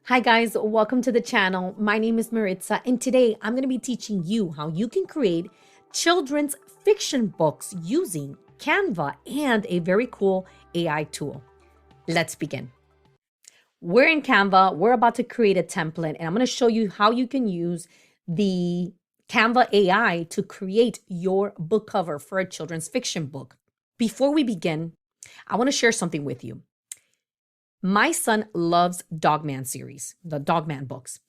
Hi guys, welcome to the channel. My name is Maritza and today I'm going to be teaching you how you can create children's fiction books using Canva and a very cool AI tool. Let's begin. We're in Canva. We're about to create a template and I'm going to show you how you can use the Canva AI to create your book cover for a children's fiction book. Before we begin, I want to share something with you. My son loves Dogman series, the Dogman books.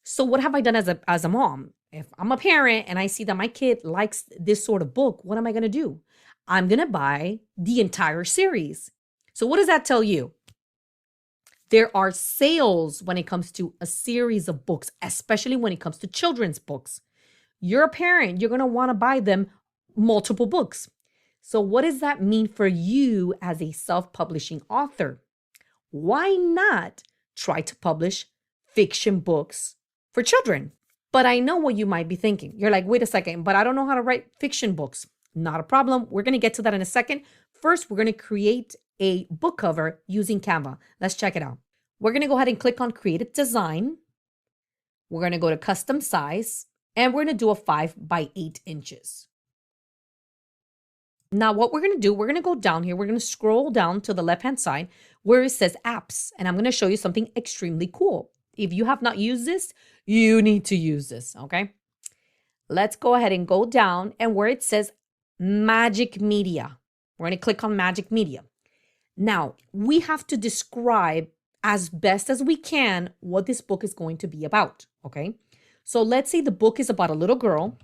So what have I done as a mom? If I'm a parent and I see that my kid likes this sort of book, what am I going to do? I'm going to buy the entire series. So what does that tell you? There are sales when it comes to a series of books, especially when it comes to children's books. You're a parent, you're going to want to buy them multiple books. So what does that mean for you as a self-publishing author? Why not try to publish fiction books for children? But I know what you might be thinking. You're like, wait a second, but I don't know how to write fiction books. Not a problem. We're going to get to that in a second. First, we're going to create a book cover using Canva. Let's check it out. We're going to go ahead and click on Create Design. We're going to go to Custom Size, and we're going to do a 5 by 8 inches. Now, what we're going to do, we're going to go down here. We're going to scroll down to the left-hand side where it says apps. And I'm going to show you something extremely cool. If you have not used this, you need to use this, okay? Let's go ahead and go down and where it says Magic Media. We're going to click on Magic Media. Now, we have to describe as best as we can what this book is going to be about, okay? So let's say the book is about a little girl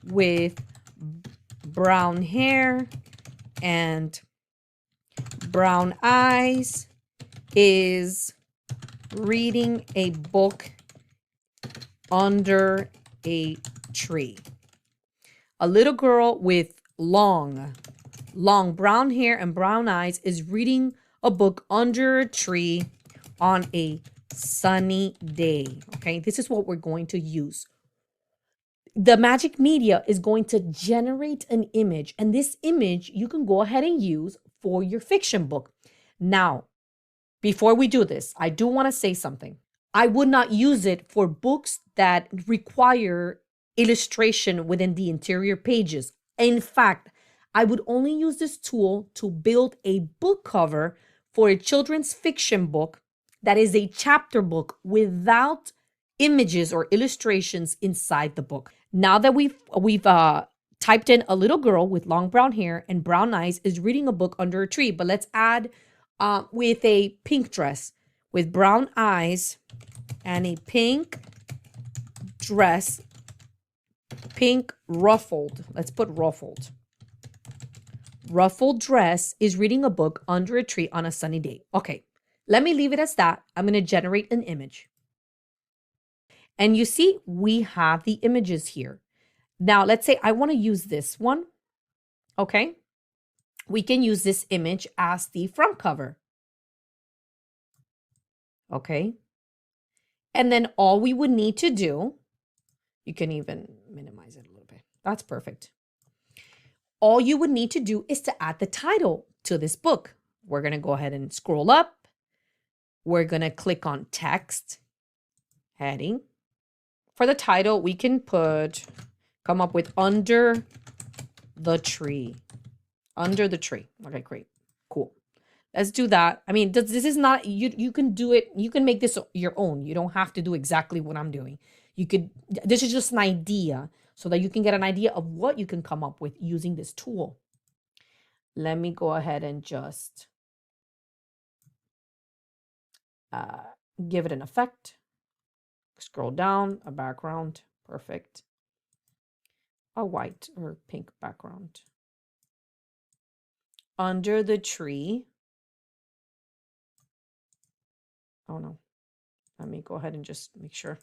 with brown hair and brown eyes is reading a book under a tree. A little girl with long brown hair and brown eyes is reading a book under a tree on a sunny day. Okay, this is what we're going to use. The Magic Media is going to generate an image, and this image you can go ahead and use for your fiction book. Now, before we do this, I do want to say something. I would not use it for books that require illustration within the interior pages. In fact, I would only use this tool to build a book cover for a children's fiction book that is a chapter book without images or illustrations inside the book. Now that we've typed in a little girl with long brown hair and brown eyes is reading a book under a tree, but let's add with a pink dress with brown eyes and a pink dress, pink ruffled. Let's put ruffled. Ruffled dress is reading a book under a tree on a sunny day. Okay, let me leave it as that. I'm going to generate an image. And you see, we have the images here. Now, let's say I want to use this one. Okay. We can use this image as the front cover. Okay. And then all we would need to do, you can even minimize it a little bit. That's perfect. All you would need to do is to add the title to this book. We're going to go ahead and scroll up. We're going to click on text, heading. For the title, we can come up with under the tree. Under the tree. Okay, great. Cool. Let's do that. I mean, this is not, you can do it. You can make this your own. You don't have to do exactly what I'm doing. This is just an idea so that you can get an idea of what you can come up with using this tool. Let me go ahead and just give it an effect. Scroll down, a background, perfect. A white or pink background. Under the tree. Oh no, let me go ahead and just make sure.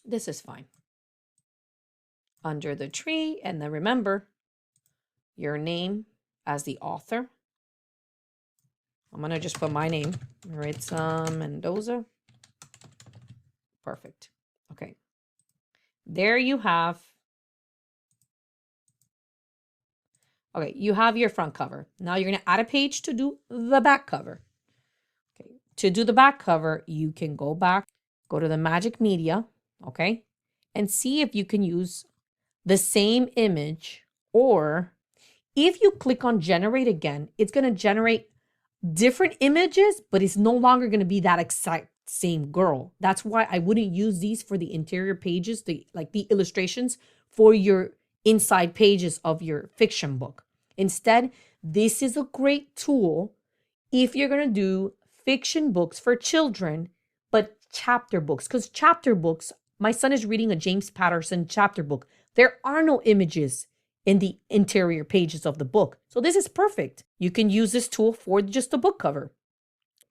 This is fine. Under the tree, and then remember your name as the author. I'm going to just put my name, Maritza Mendoza. Perfect. Okay. There you have Okay, you have your front cover. Now you're going to add a page to do the back cover. Okay, to do the back cover, you can go back, go to the Magic Media, okay, and see if you can use the same image, or if you click on generate again, it's going to generate different images, but it's no longer going to be that exact same girl. That's why I wouldn't use these for the interior pages, the illustrations for your inside pages of your fiction book. Instead, this is a great tool if you're going to do fiction books for children, but chapter books, because chapter books, my son is reading a James Patterson chapter book. There are no images in the interior pages of the book. So this is perfect. You can use this tool for just the book cover.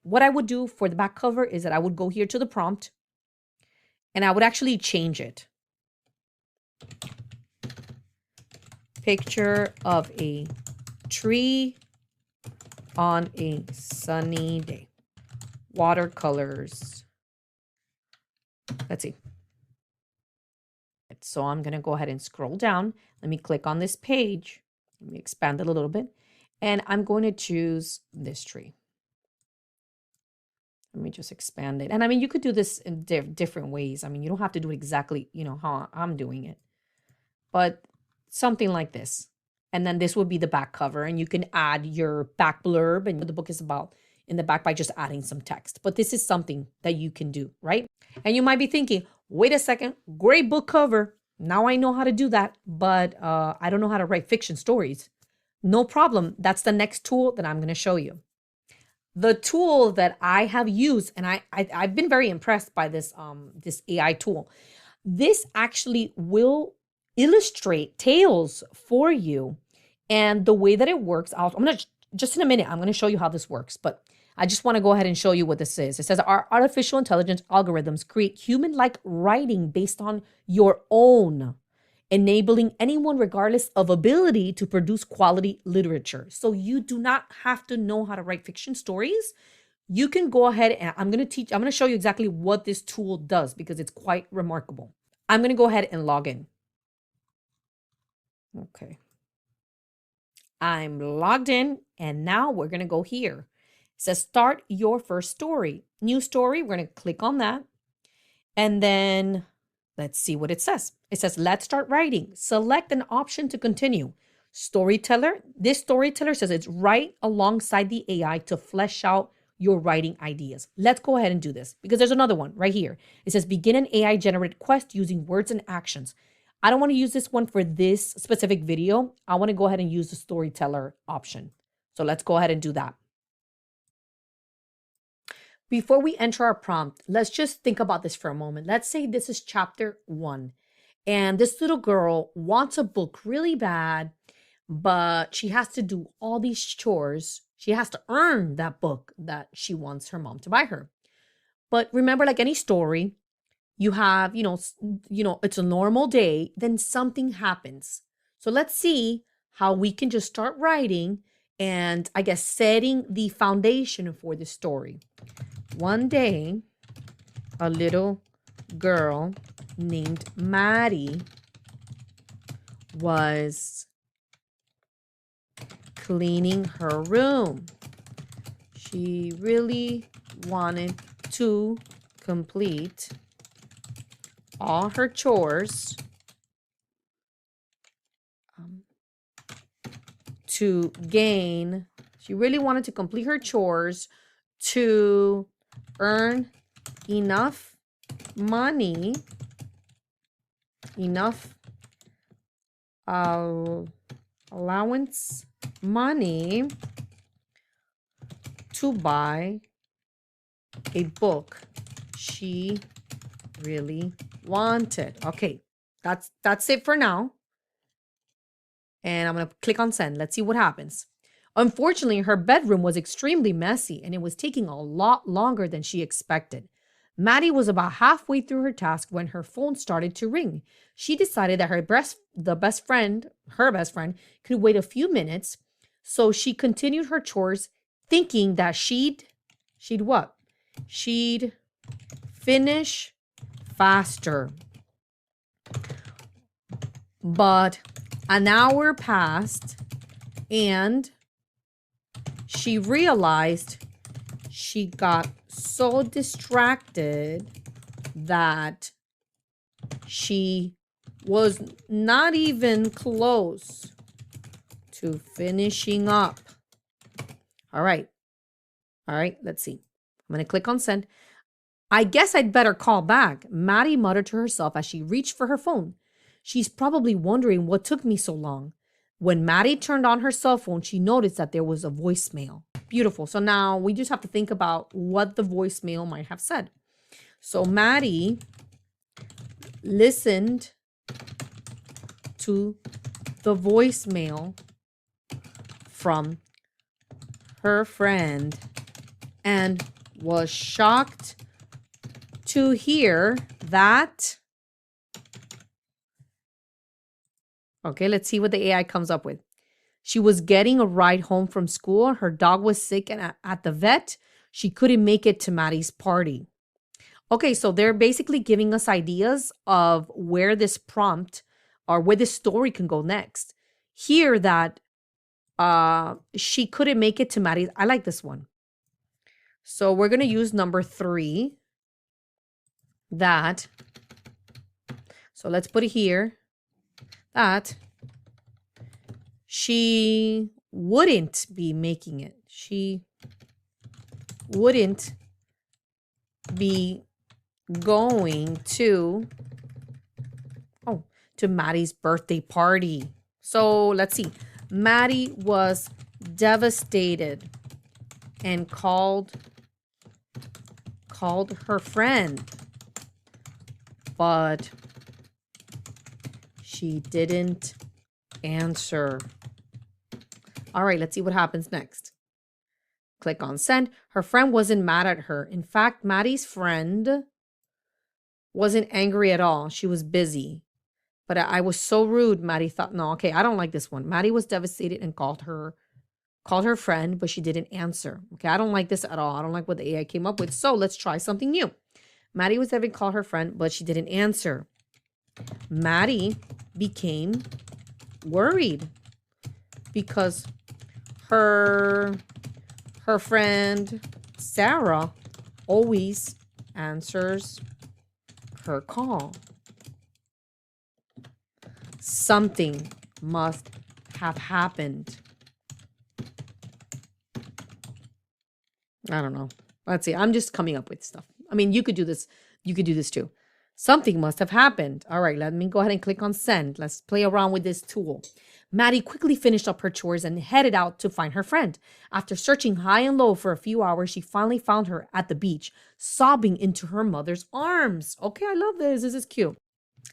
What I would do for the back cover is that I would go here to the prompt and I would actually change it. Picture of a tree on a sunny day. Watercolors. Let's see. So I'm going to go ahead and scroll down. Let me click on this page. Let me expand it a little bit. And I'm going to choose this tree. Let me just expand it. And I mean, you could do this in different ways. I mean, you don't have to do it exactly, how I'm doing it. But something like this. And then this would be the back cover. And you can add your back blurb and what the book is about in the back by just adding some text. But this is something that you can do, right? And you might be thinking, wait a second, great book cover. Now I know how to do that, but I don't know how to write fiction stories. No problem. That's the next tool that I'm going to show you. The tool that I have used, and I've been very impressed by this AI tool. This actually will illustrate tales for you. And the way that it works, I'm going to, just in a minute, I'm going to show you how this works. But I just want to go ahead and show you what this is. It says our artificial intelligence algorithms create human-like writing based on your own, enabling anyone regardless of ability to produce quality literature. So you do not have to know how to write fiction stories. You can go ahead and I'm going to show you exactly what this tool does because it's quite remarkable. I'm going to go ahead and log in. Okay. I'm logged in and now we're going to go here. It says start your first story. New story. We're going to click on that. And then let's see what it says. It says, let's start writing. Select an option to continue. Storyteller. This storyteller says it's right alongside the AI to flesh out your writing ideas. Let's go ahead and do this because there's another one right here. It says begin an AI generated quest using words and actions. I don't want to use this one for this specific video. I want to go ahead and use the storyteller option. So let's go ahead and do that. Before we enter our prompt, let's just think about this for a moment. Let's say this is chapter 1 and this little girl wants a book really bad, but she has to do all these chores. She has to earn that book that she wants her mom to buy her. But remember, like any story, you have, it's a normal day, then something happens. So let's see how we can just start writing and I guess setting the foundation for the story. One day, a little girl named Maddie was cleaning her room. She really wanted to complete all her chores to gain. She really wanted to complete her chores to earn enough money, allowance money to buy a book she really wanted. Okay, that's it for now. And I'm going to click on send. Let's see what happens. Unfortunately, her bedroom was extremely messy and it was taking a lot longer than she expected. Maddie was about halfway through her task when her phone started to ring. She decided that her best friend could wait a few minutes, so she continued her chores thinking that she'd what? She'd finish faster. But an hour passed And she realized she got so distracted that she was not even close to finishing up. All right, let's see. I'm going to click on send. I guess I'd better call back, Maddie muttered to herself as she reached for her phone. She's probably wondering what took me so long. When Maddie turned on her cell phone, she noticed that there was a voicemail. Beautiful. So now we just have to think about what the voicemail might have said. So Maddie listened to the voicemail from her friend and was shocked to hear that. Okay, let's see what the AI comes up with. She was getting a ride home from school. Her dog was sick and at the vet. She couldn't make it to Maddie's party. Okay, so they're basically giving us ideas of where this prompt or where this story can go next. Here that she couldn't make it to Maddie's. I like this one. So we're going to use number 3. That. So let's put it here. That she wouldn't be making it. She wouldn't be going to Maddie's birthday party. So let's see. Maddie was devastated and called her friend, but she didn't answer. All right, let's see what happens next. Click on send. Her friend wasn't mad at her. In fact, Maddie's friend wasn't angry at all. She was busy. But I was so rude, Maddie thought. No, okay, I don't like this one. Maddie was devastated and called her friend, but she didn't answer. Okay, I don't like this at all. I don't like what the AI came up with. So let's try something new. Maddie was having called her friend, but she didn't answer. Maddie became worried because her friend Sarah always answers her call. Something must have happened. I don't know. Let's see. I'm just coming up with stuff. I mean, you could do this. You could do this too. Something must have happened. All right, let me go ahead and click on send. Let's play around with this tool. Maddie quickly finished up her chores and headed out to find her friend. After searching high and low for a few hours, she finally found her at the beach, sobbing into her mother's arms. Okay, I love this. This is cute.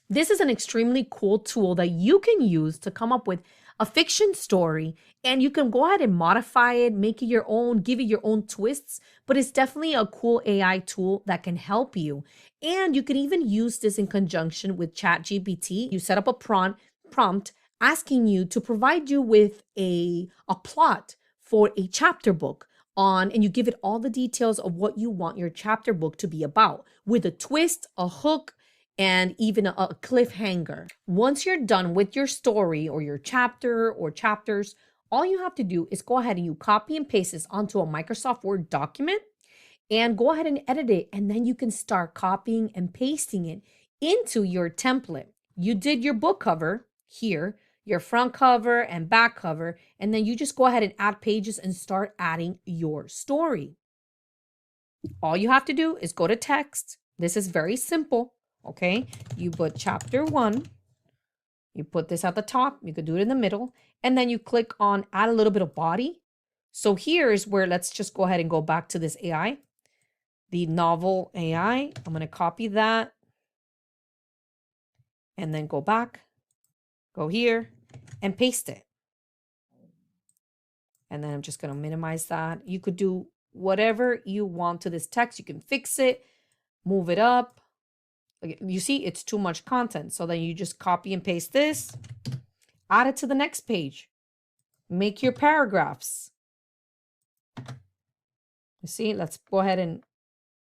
This is an extremely cool tool that you can use to come up with a fiction story, and you can go ahead and modify it, make it your own, give it your own twists, but it's definitely a cool AI tool that can help you. And you can even use this in conjunction with ChatGPT. You set up a prompt asking you to provide you with a plot for a chapter book and you give it all the details of what you want your chapter book to be about, with a twist, a hook, and even a cliffhanger. Once you're done with your story or your chapter or chapters, all you have to do is go ahead and you copy and paste this onto a Microsoft Word document and go ahead and edit it. And then you can start copying and pasting it into your template. You did your book cover here, your front cover and back cover, and then you just go ahead and add pages and start adding your story. All you have to do is go to text. This is very simple. Okay, you put chapter 1, you put this at the top, you could do it in the middle, and then you click on add a little bit of body. So here's where let's just go ahead and go back to this AI, the novel AI. I'm going to copy that and then go back, go here and paste it. And then I'm just going to minimize that. You could do whatever you want to this text. You can fix it, move it up. You see, it's too much content. So then you just copy and paste this, add it to the next page, make your paragraphs. You see, let's go ahead and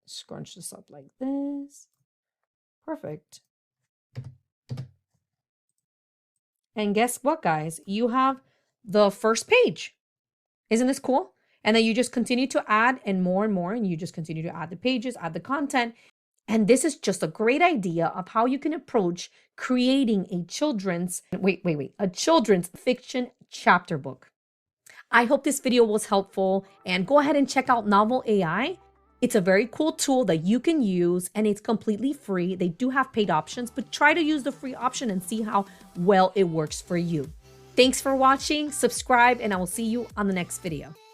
scrunch this up like this. Perfect. And guess what, guys? You have the first page. Isn't this cool? And then you just continue to add and more, and you just continue to add the pages, add the content. And this is just a great idea of how you can approach creating a children's, a children's fiction chapter book. I hope this video was helpful, and go ahead and check out Novel AI. It's a very cool tool that you can use, and it's completely free. They do have paid options, but try to use the free option and see how well it works for you. Thanks for watching, subscribe, and I will see you on the next video.